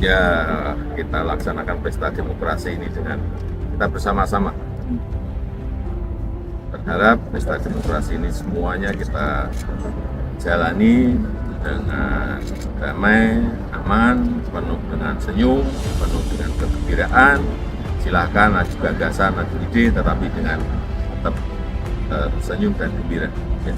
Ya, kita laksanakan pesta demokrasi ini dengan kita bersama-sama. Berharap pesta demokrasi ini semuanya kita jalani dengan damai, aman, penuh dengan senyum, penuh dengan kegembiraan. Silahkan adu gagasan, adu ide, tetapi dengan tetap senyum dan gembira. Ya.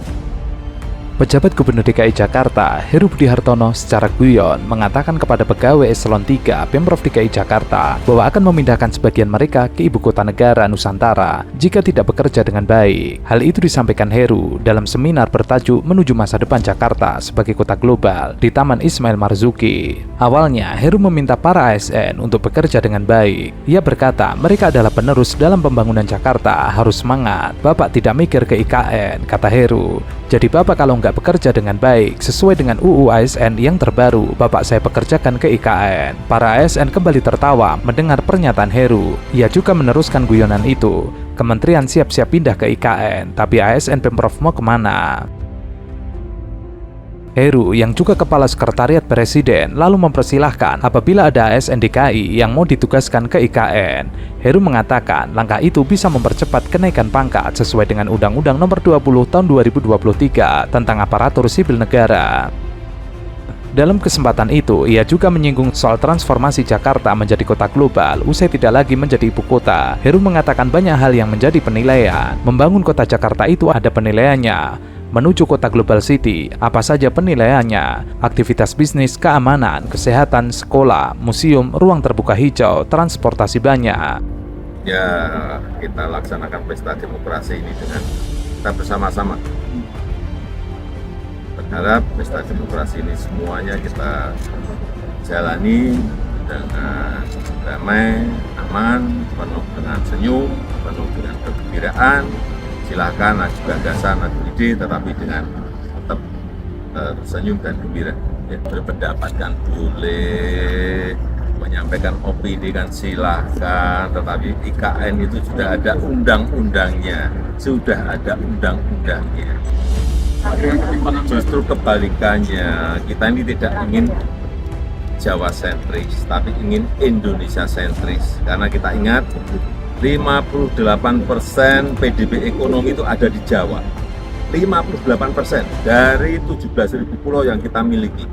Pejabat Gubernur DKI Jakarta, Heru Budi Hartono secara guyon mengatakan kepada pegawai eselon 3 Pemprov DKI Jakarta bahwa akan memindahkan sebagian mereka ke ibu kota negara Nusantara jika tidak bekerja dengan baik. Hal itu disampaikan Heru dalam seminar bertajuk Menuju Masa Depan Jakarta sebagai Kota Global di Taman Ismail Marzuki. Awalnya, Heru meminta para ASN untuk bekerja dengan baik. Ia berkata mereka adalah penerus dalam pembangunan Jakarta, harus semangat. Bapak tidak mikir ke IKN, kata Heru. Jadi Bapak kalau nggak bekerja dengan baik sesuai dengan UU ASN yang terbaru, Bapak saya pekerjakan ke IKN. Para ASN kembali tertawa mendengar pernyataan Heru. Ia juga meneruskan guyonan itu. Kementerian siap-siap pindah ke IKN, tapi ASN Pemprov mau kemana? Heru yang juga Kepala Sekretariat Presiden lalu mempersilahkan apabila ada ASN DKI yang mau ditugaskan ke IKN. Heru mengatakan langkah itu bisa mempercepat kenaikan pangkat sesuai dengan Undang-Undang Nomor 20 Tahun 2023 tentang Aparatur Sipil Negara. Dalam kesempatan itu, ia juga menyinggung soal transformasi Jakarta menjadi kota global usai tidak lagi menjadi ibu kota. Heru mengatakan banyak hal yang menjadi penilaian. Membangun kota Jakarta itu ada penilaiannya. Menuju kota Global City, apa saja penilaiannya? Aktivitas bisnis, keamanan, kesehatan, sekolah, museum, ruang terbuka hijau, transportasi banyak. Ya, kita laksanakan pesta demokrasi ini dengan kita bersama-sama. Berharap pesta demokrasi ini semuanya kita jalani dengan damai, aman, penuh dengan senyum, penuh dengan kegembiraan. Silahkan adu gagasan, adu ide, tetapi dengan tetap tersenyum dan gembira. Ya, berpendapat kan boleh, menyampaikan opini kan silahkan, tetapi IKN itu sudah ada undang-undangnya, sudah ada undang-undangnya. Justru kebalikannya, kita ini tidak ingin Jawa sentris, tapi ingin Indonesia sentris. Karena kita ingat 58% PDB ekonomi itu ada di Jawa. 58% dari 17.000 pulau yang kita miliki.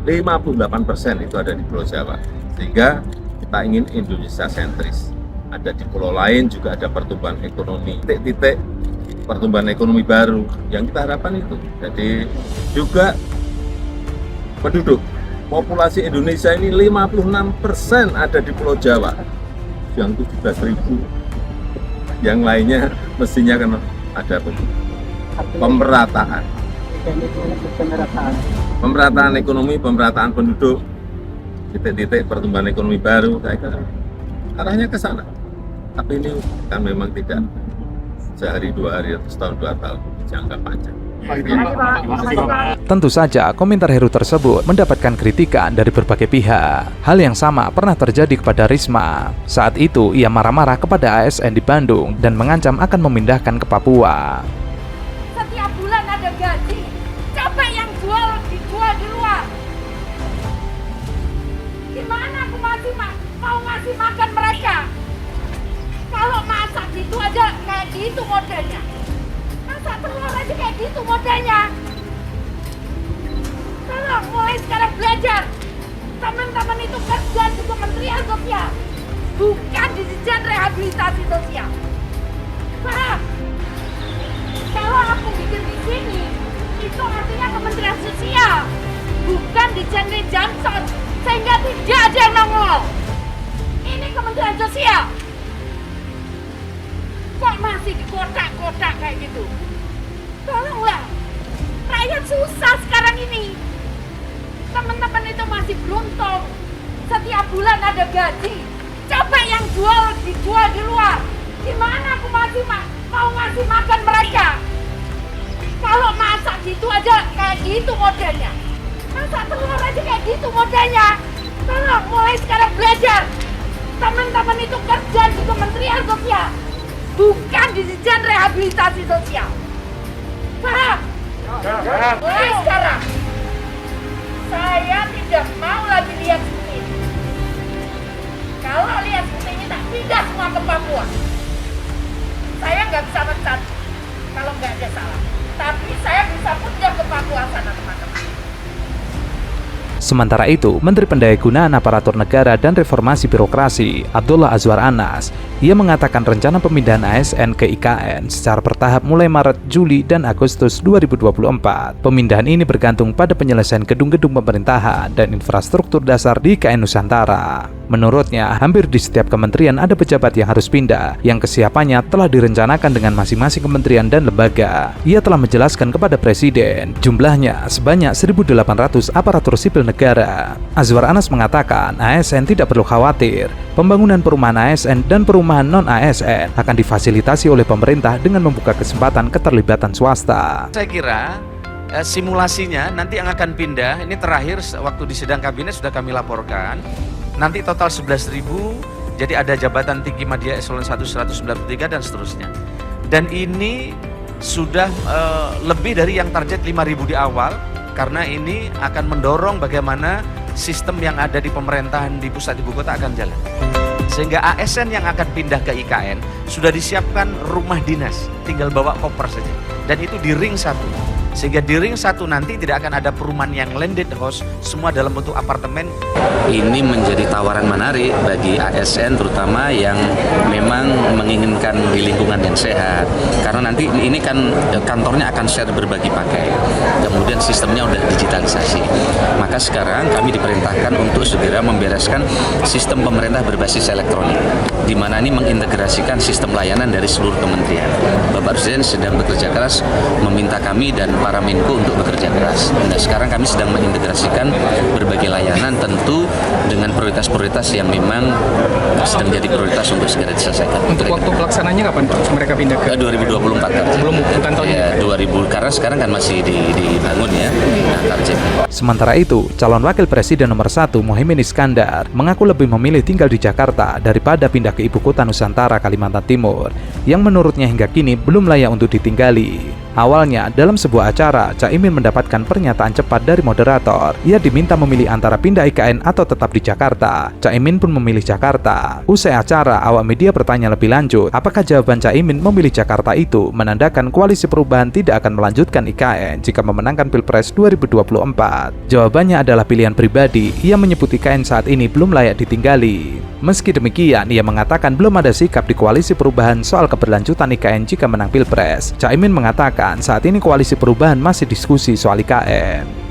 58% itu ada di Pulau Jawa. Sehingga kita ingin Indonesia sentris. Ada di pulau lain juga ada pertumbuhan ekonomi. Titik-titik pertumbuhan ekonomi baru yang kita harapkan itu. Jadi juga penduduk populasi Indonesia ini 56% ada di Pulau Jawa. Yang 17.000, yang lainnya mestinya kan ada pemerataan ekonomi, pemerataan penduduk, titik-titik pertumbuhan ekonomi baru, saya kira arahnya ke sana. Tapi ini kan memang tidak sehari dua hari atau setahun dua tahun, jangka panjang. Tentu saja komentar Heru tersebut mendapatkan kritikan dari berbagai pihak. Hal yang sama pernah terjadi kepada Risma. Saat itu ia marah-marah kepada ASN di Bandung dan mengancam akan memindahkan ke Papua. Setiap bulan ada gaji, capek yang dijual di luar. Gimana aku mau ngasih makan mereka? Kalau masak gitu aja kayak gitu modelnya. Masak telur aja kayak gitu modelnya. Tolong mulai sekarang belajar. Teman-teman itu kerja di Kementerian Sosial, bukan di Dijen Rehabilitasi Sosial. Paham? Kalau aku bikin di sini, itu artinya Kementerian Sosial, bukan Dijen Johnson, sehingga tidak ada yang nongol. Ini Kementerian Sosial. Kok masih di kotak-kotak kayak gitu? Tolonglah, rakyat susah sekarang ini. Teman-teman itu masih beruntung. Setiap bulan ada gaji. Coba yang dijual di luar. Gimana aku mau ngasih makan mereka? Kalau masak gitu aja kayak gitu modelnya. Masak telur aja kayak gitu modelnya. Tolong mulai sekarang belajar. Teman-teman itu kerja di Kementerian Sosial, bukan di Dijen Rehabilitasi Sosial. Paham? Mulai sekarang saya tidak mau lagi lihat Sementara itu, Menteri Pendayagunaan Aparatur Negara dan Reformasi Birokrasi, Abdullah Azwar Anas, ia mengatakan rencana pemindahan ASN ke IKN secara bertahap mulai Maret, Juli, dan Agustus 2024. Pemindahan ini bergantung pada penyelesaian gedung-gedung pemerintahan dan infrastruktur dasar di IKN Nusantara. Menurutnya, hampir di setiap kementerian ada pejabat yang harus pindah, yang kesiapannya telah direncanakan dengan masing-masing kementerian dan lembaga. Ia telah menjelaskan kepada Presiden, jumlahnya sebanyak 1.800 aparatur sipil negara. Azwar Anas mengatakan ASN tidak perlu khawatir, pembangunan perumahan ASN dan perumahan non-ASN akan difasilitasi oleh pemerintah dengan membuka kesempatan keterlibatan swasta. Saya kira simulasinya nanti yang akan pindah, ini terakhir waktu di sidang kabinet sudah kami laporkan, nanti total 11.000, jadi ada jabatan tinggi media eselon 1 193 dan seterusnya. Dan ini sudah lebih dari yang target 5.000 di awal, karena ini akan mendorong bagaimana sistem yang ada di pemerintahan di pusat ibu kota akan jalan. Sehingga ASN yang akan pindah ke IKN sudah disiapkan rumah dinas, tinggal bawa koper saja. Dan itu di ring 1. Sehingga di ring 1 nanti tidak akan ada perumahan yang landed house, semua dalam bentuk apartemen. Ini menjadi tawaran menarik bagi ASN terutama yang memang menginginkan di lingkungan yang sehat. Karena nanti ini kan kantornya akan share berbagi pakai. Kemudian sistemnya udah digitalisasi. Maka sekarang kami diperintahkan untuk segera membereskan sistem pemerintah berbasis elektronik, di mana ini mengintegrasikan sistem layanan dari seluruh kementerian. Bapak Presiden sedang bekerja keras meminta kami dan para Menko untuk bekerja keras. Nah, sekarang kami sedang mengintegrasikan berbagai layanan, tentu dengan prioritas-prioritas yang memang sedang jadi prioritas untuk segera diselesaikan. Untuk waktu pelaksananya kapan Pak? Mereka pindah ke 2024 kan? Belum bukan tahun ya, 2000 karena sekarang kan masih dibangun ya. Nah, target. Sementara itu, calon wakil presiden nomor 1 Muhaimin Iskandar mengaku lebih memilih tinggal di Jakarta daripada pindah ke ibu kota Nusantara Kalimantan Timur, yang menurutnya hingga kini belum layak untuk ditinggali. Awalnya, dalam sebuah acara, Caimin mendapatkan pernyataan cepat dari moderator. Ia diminta memilih antara pindah IKN atau tetap di Jakarta. Caimin pun memilih Jakarta. Usai acara, awak media bertanya lebih lanjut, apakah jawaban Caimin memilih Jakarta itu menandakan koalisi perubahan tidak akan melanjutkan IKN jika memenangkan Pilpres 2024. Jawabannya adalah pilihan pribadi. Ia menyebut IKN saat ini belum layak ditinggali. Meski demikian, ia mengatakan belum ada sikap di koalisi perubahan soal keberlanjutan IKN jika menang Pilpres. Caimin mengatakan saat ini koalisi perubahan masih diskusi soal IKN.